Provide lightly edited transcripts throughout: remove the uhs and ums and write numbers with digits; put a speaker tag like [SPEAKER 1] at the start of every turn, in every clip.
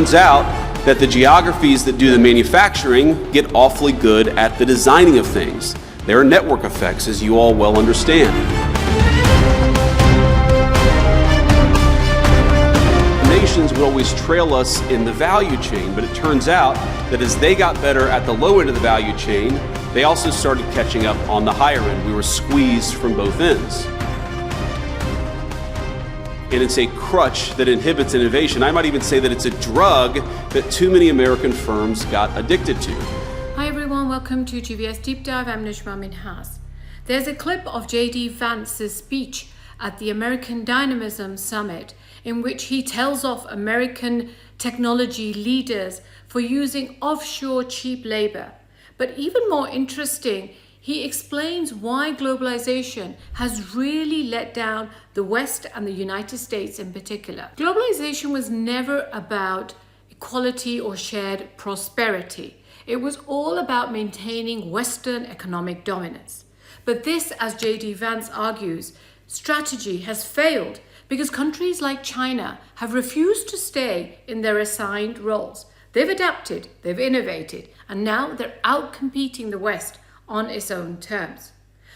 [SPEAKER 1] turns out that the geographies that do the manufacturing get awfully good at the designing of things. There are network effects, as you all well understand. Nations would always trail us in the value chain, but it turns out that as they got better at the low end of the value chain, they also started catching up on the higher end. We were squeezed from both ends. And it's a crutch that inhibits innovation. I might even say that it's a drug that too many American firms got addicted to.
[SPEAKER 2] Hi everyone, welcome to GVS Deep Dive. I'm Najma Minhas. There's a clip of JD Vance's speech at the American Dynamism Summit in which he tells off American technology leaders for using offshore cheap labor. But even more interesting, he explains why globalization has really let down the West and the United States in particular. Globalization was never about equality or shared prosperity. It was all about maintaining Western economic dominance. But this, as JD Vance argues, strategy has failed because countries like China have refused to stay in their assigned roles. They've adapted, they've innovated, and now they're out-competing the West on its own terms.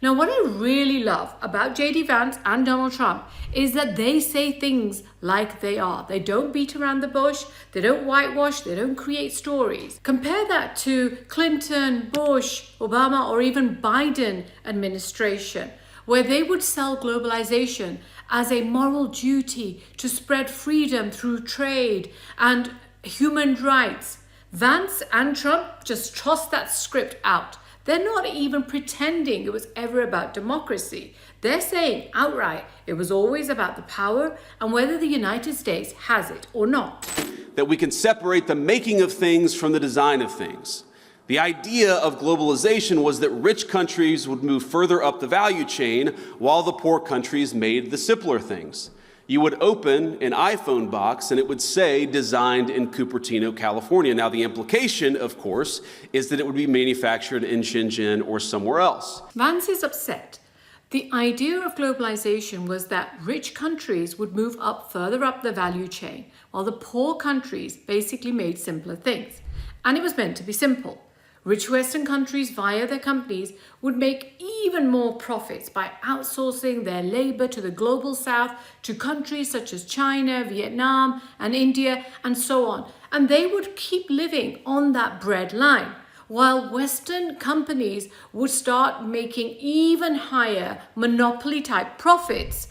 [SPEAKER 2] Now, what I really love about JD Vance and Donald Trump is that they say things like they are. They don't beat around the bush, they don't whitewash, they don't create stories. Compare that to Clinton, Bush, Obama, or even Biden administration, where they would sell globalization as a moral duty to spread freedom through trade and human rights. Vance and Trump just tossed that script out. They're not even pretending it was ever about democracy. They're saying outright it was always about the power and whether the United States has it or not.
[SPEAKER 1] That we can separate the making of things from the design of things. The idea of globalization was that rich countries would move further up the value chain while the poor countries made the simpler things. You would open an iPhone box and it would say designed in Cupertino, California. Now the implication, of course, is that it would be manufactured in Shenzhen or somewhere else.
[SPEAKER 2] Vance is upset. The idea of globalization was that rich countries would move up further up the value chain while the poor countries basically made simpler things. And it was meant to be simple. Rich Western countries, via their companies, would make even more profits by outsourcing their labor to the global south, to countries such as China, Vietnam, and India, and so on. And they would keep living on that bread line, while Western companies would start making even higher monopoly-type profits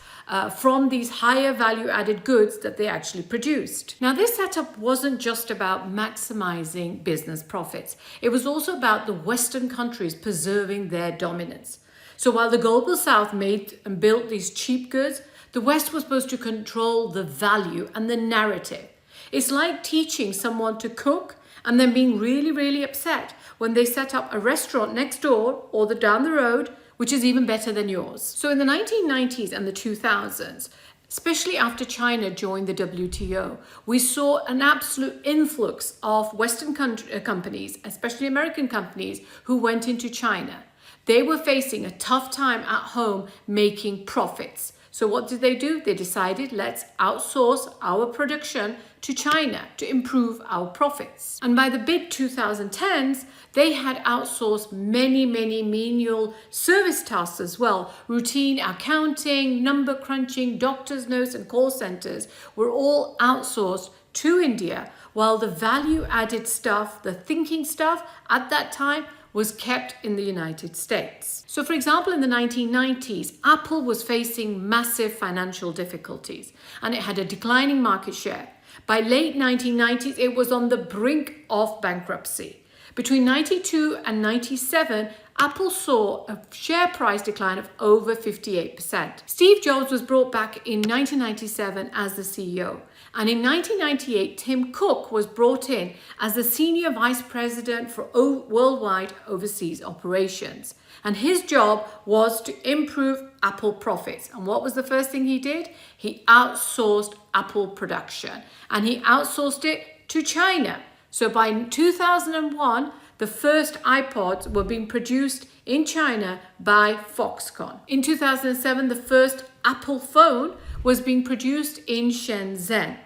[SPEAKER 2] from these higher value-added goods that they actually produced. Now, this setup wasn't just about maximizing business profits. It was also about the Western countries preserving their dominance. So while the global South made and built these cheap goods, the West was supposed to control the value and the narrative. It's like teaching someone to cook and then being really, really upset when they set up a restaurant next door or down the road, which is even better than yours. So in the 1990s and the 2000s, especially after China joined the WTO, we saw an absolute influx of Western companies, especially American companies, who went into China. They were facing a tough time at home making profits. So what did they do? They decided, let's outsource our production to China to improve our profits. And by the mid-2010s, they had outsourced many menial service tasks as well. Routine accounting, number crunching, doctor's notes, and call centers were all outsourced to India, while the value-added stuff, the thinking stuff at that time, was kept in the United States. So for example, in the 1990s, Apple was facing massive financial difficulties and it had a declining market share. By late 1990s, it was on the brink of bankruptcy. Between 92 and 97, Apple saw a share price decline of over 58%. Steve Jobs was brought back in 1997 as the CEO. And in 1998, Tim Cook was brought in as the Senior Vice President for Worldwide Overseas Operations. And his job was to improve Apple profits. And what was the first thing he did? He outsourced Apple production. And he outsourced it to China. So by 2001, the first iPods were being produced in China by Foxconn. In 2007, the first Apple phone was being produced in Shenzhen.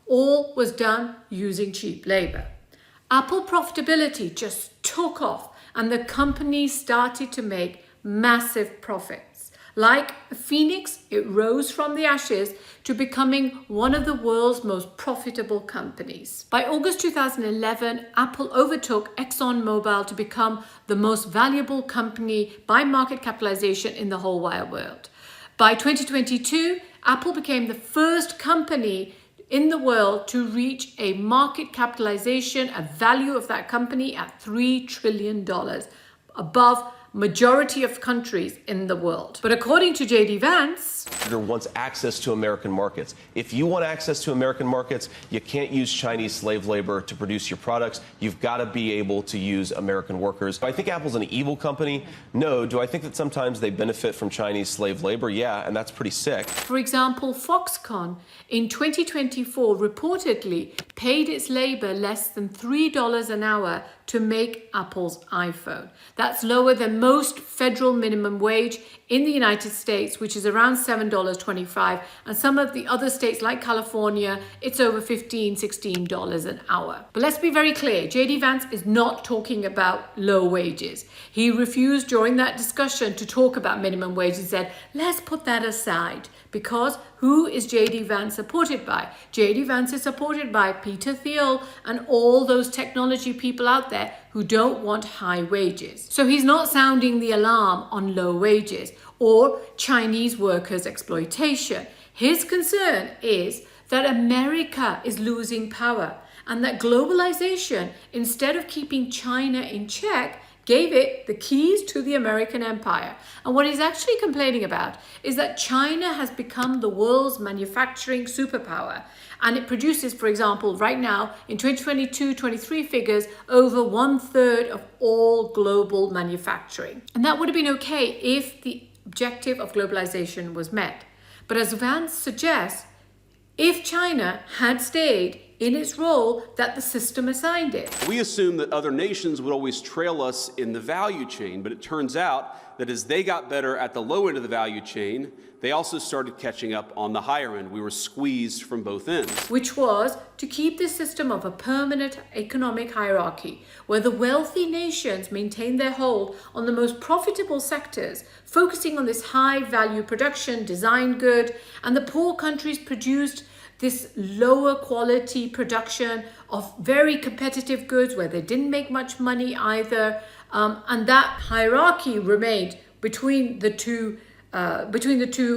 [SPEAKER 2] All was done using cheap labor. Apple profitability just took off and the company started to make massive profits. Like a phoenix, it rose from the ashes to becoming one of the world's most profitable companies. By August 2011, Apple overtook ExxonMobil to become the most valuable company by market capitalization in the whole wide world. By 2022, Apple became the first company in the world to reach a market capitalization, a value of that company at $3 trillion, above majority of countries in the world. But according to JD Vance,
[SPEAKER 3] wants access to American markets. If you want access to American markets, you can't use Chinese slave labor to produce your products. You've got to be able to use American workers. Do I think Apple's an evil company? No. Do I think that sometimes they benefit from Chinese slave labor? Yeah, and that's pretty sick.
[SPEAKER 2] For example, Foxconn in 2024 reportedly paid its labor less than $3 an hour to make Apple's iPhone. That's lower than most federal minimum wage in the United States, which is around $7.25, and some of the other states like California, it's over $15, $16 an hour. But let's be very clear, JD Vance is not talking about low wages. He refused during that discussion to talk about minimum wage and said, let's put that aside. Because who is JD Vance supported by? JD Vance is supported by Peter Thiel and all those technology people out there who don't want high wages. So he's not sounding the alarm on low wages or Chinese workers' exploitation. His concern is that America is losing power and that globalization, instead of keeping China in check, gave it the keys to the American empire. And what he's actually complaining about is that China has become the world's manufacturing superpower. And it produces, for example, right now in 2022-23 figures, over 1/3 of all global manufacturing. And that would have been okay if the objective of globalization was met. But as Vance suggests, if China had stayed in its role that the system assigned it.
[SPEAKER 1] We assumed that other nations would always trail us in the value chain, but it turns out that as they got better at the low end of the value chain, they also started catching up on the higher end. We were squeezed from both ends.
[SPEAKER 2] Which was to keep this system of a permanent economic hierarchy, where the wealthy nations maintained their hold on the most profitable sectors, focusing on this high value production, design good, and the poor countries produced this lower quality production of very competitive goods where they didn't make much money either. And that hierarchy remained between the two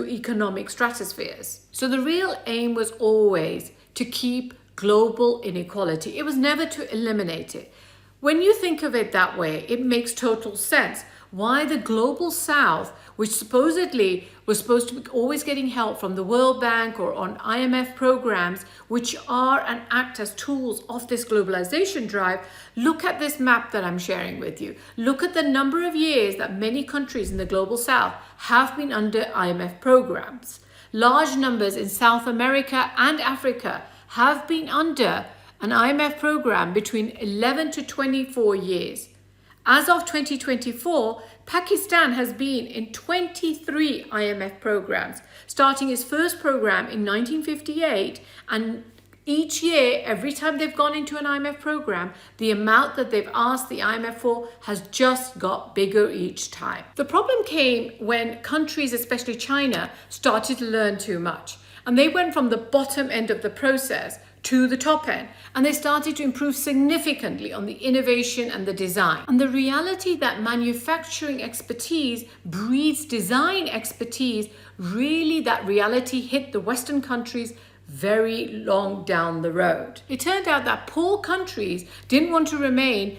[SPEAKER 2] economic stratospheres. So the real aim was always to keep global inequality. It was never to eliminate it. When you think of it that way, it makes total sense why the global south, which supposedly was supposed to be always getting help from the World Bank or on IMF programs, which are and act as tools of this globalization drive. Look at this map that I'm sharing with you. Look at the number of years that many countries in the global south have been under IMF programs. Large numbers in South America and Africa have been under an IMF program between 11 to 24 years. As of 2024, Pakistan has been in 23 IMF programs, starting its first program in 1958, and each year, every time they've gone into an IMF program, the amount that they've asked the IMF for has just got bigger each time. The problem came when countries, especially China, started to learn too much, and they went from the bottom end of the process to the top end, and they started to improve significantly on the innovation and the design. And the reality that manufacturing expertise breeds design expertise, really that reality hit the Western countries very long down the road. It turned out that poor countries didn't want to remain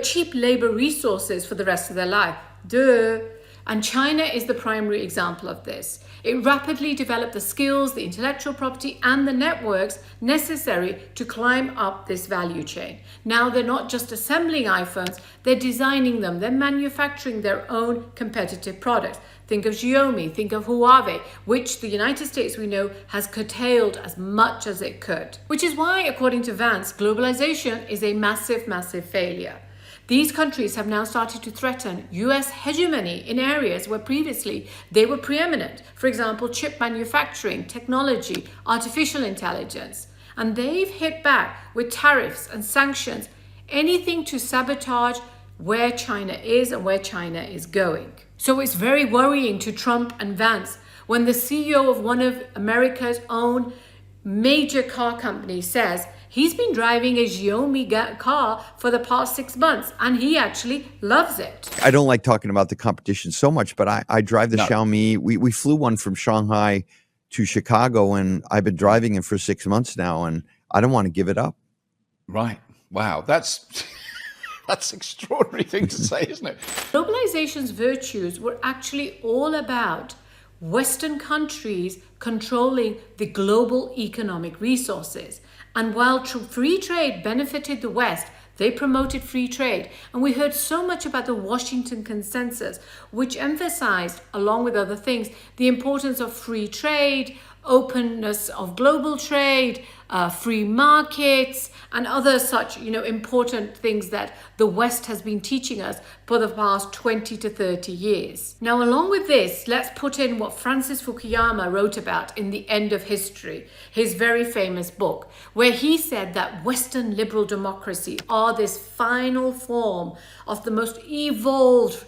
[SPEAKER 2] cheap labor resources for the rest of their life. Duh. And China is the primary example of this. It rapidly developed the skills, the intellectual property, and the networks necessary to climb up this value chain. Now they're not just assembling iPhones, they're designing them, they're manufacturing their own competitive products. Think of Xiaomi, think of Huawei, which the United States, we know, has curtailed as much as it could. Which is why, according to Vance, globalization is a massive, massive failure. These countries have now started to threaten US hegemony in areas where previously they were preeminent. For example, chip manufacturing, technology, artificial intelligence. And they've hit back with tariffs and sanctions, anything to sabotage where China is and where China is going. So it's very worrying to Trump and Vance when the CEO of one of America's own major car companies says he's been driving a Xiaomi car for the past 6 months and he actually loves it.
[SPEAKER 4] I don't like talking about the competition so much, but I drive the Xiaomi. We flew one from Shanghai to Chicago, and I've been driving it for 6 months now, and I don't want to give it up.
[SPEAKER 5] Right. Wow. That's an extraordinary thing to say, isn't it?
[SPEAKER 2] Globalization's virtues were actually all about Western countries controlling the global economic resources. And while free trade benefited the West, they promoted free trade. And we heard so much about the Washington Consensus, which emphasized, along with other things, the importance of free trade, openness of global trade, free markets, and other such, important things that the West has been teaching us for the past 20 to 30 years. Now, along with this, let's put in what Francis Fukuyama wrote about in The End of History, his very famous book, where he said that Western liberal democracies are this final form of the most evolved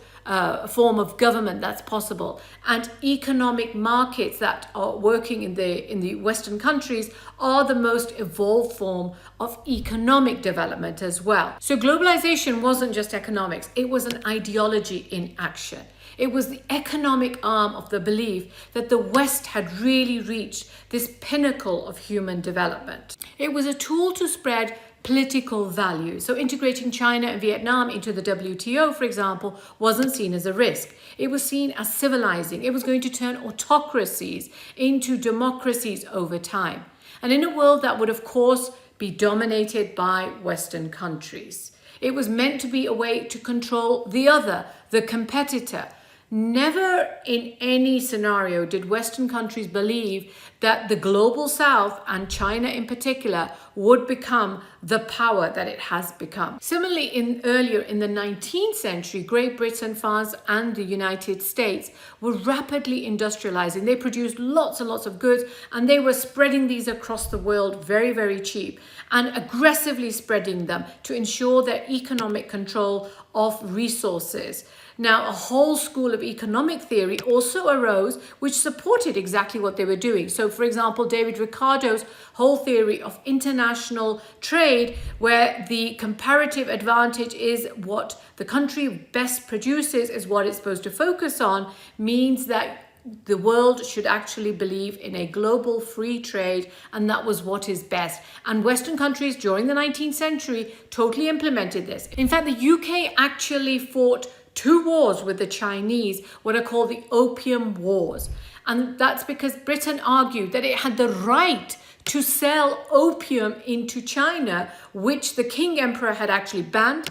[SPEAKER 2] form of government that's possible, and economic markets that are working in the Western countries are the most evolved form of economic development as well. So globalization wasn't just economics, it was an ideology in action. It was the economic arm of the belief that the West had really reached this pinnacle of human development. It was a tool to spread political value. So integrating China and Vietnam into the WTO, for example, wasn't seen as a risk. It was seen as civilizing. It was going to turn autocracies into democracies over time. And in a world that would, of course, be dominated by Western countries. It was meant to be a way to control the other, the competitor. Never in any scenario did Western countries believe that the global South, and China in particular, would become the power that it has become. Similarly, earlier in the 19th century, Great Britain, France, and the United States were rapidly industrializing. They produced lots and lots of goods, and they were spreading these across the world very, very cheap, and aggressively spreading them to ensure their economic control of resources. Now, a whole school of economic theory also arose which supported exactly what they were doing. So, for example, David Ricardo's whole theory of international trade, where the comparative advantage is what the country best produces is what it's supposed to focus on, means that the world should actually believe in a global free trade, and that was what is best. And Western countries during the 19th century totally implemented this. In fact, the UK actually fought 2 wars with the Chinese, what are called the Opium Wars. And that's because Britain argued that it had the right to sell opium into China, which the King Emperor had actually banned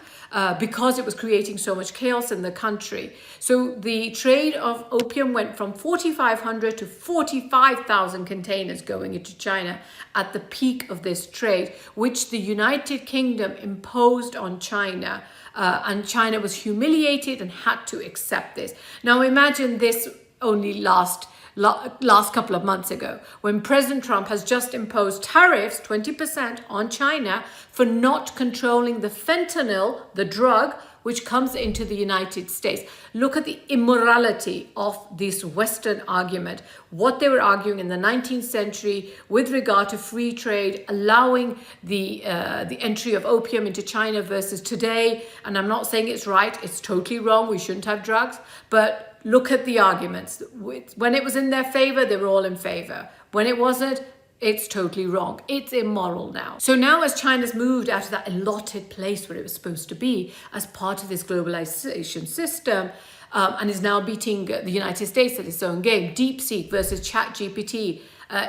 [SPEAKER 2] because it was creating so much chaos in the country. So the trade of opium went from 4,500 to 45,000 containers going into China at the peak of this trade, which the United Kingdom imposed on China. And China was humiliated and had to accept this. Now imagine this only last couple of months ago, when President Trump has just imposed tariffs, 20% on China, for not controlling the fentanyl, the drug, which comes into the United States. Look at the immorality of this Western argument. What they were arguing in the 19th century with regard to free trade, allowing the entry of opium into China versus today. And I'm not saying it's right, it's totally wrong, we shouldn't have drugs, but look at the arguments. When it was in their favor, they were all in favor. When it wasn't, it's totally wrong. It's immoral now. So now as China's moved out of that allotted place where it was supposed to be as part of this globalization system, and is now beating the United States at its own game, DeepSeek versus ChatGPT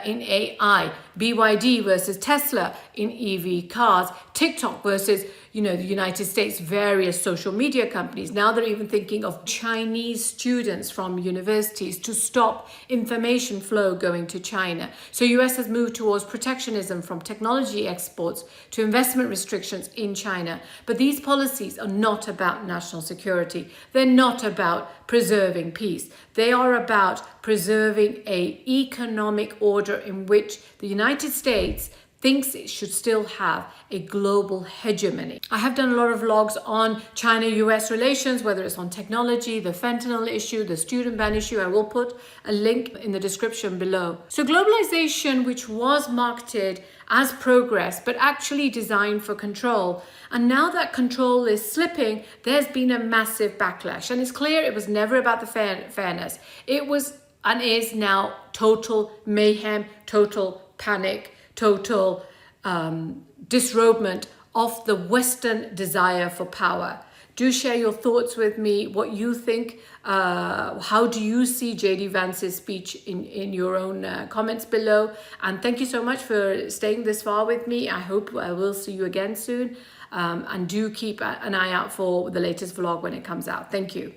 [SPEAKER 2] in AI, BYD versus Tesla in EV cars, TikTok versus the United States, various social media companies. Now they're even thinking of Chinese students from universities to stop information flow going to China. So US has moved towards protectionism, from technology exports to investment restrictions in China. But these policies are not about national security. They're not about preserving peace. They are about preserving an economic order in which the United States thinks it should still have a global hegemony. I have done a lot of vlogs on China-US relations, whether it's on technology, the fentanyl issue, the student ban issue. I will put a link in the description below. So globalization, which was marketed as progress, but actually designed for control. And now that control is slipping, there's been a massive backlash. And it's clear it was never about the fairness. It was and is now total mayhem, total panic, total disrobement of the Western desire for power. Do share your thoughts with me, what you think. How do you see JD Vance's speech in your own comments below? And thank you so much for staying this far with me. I hope I will see you again soon. And do keep an eye out for the latest vlog when it comes out. Thank you.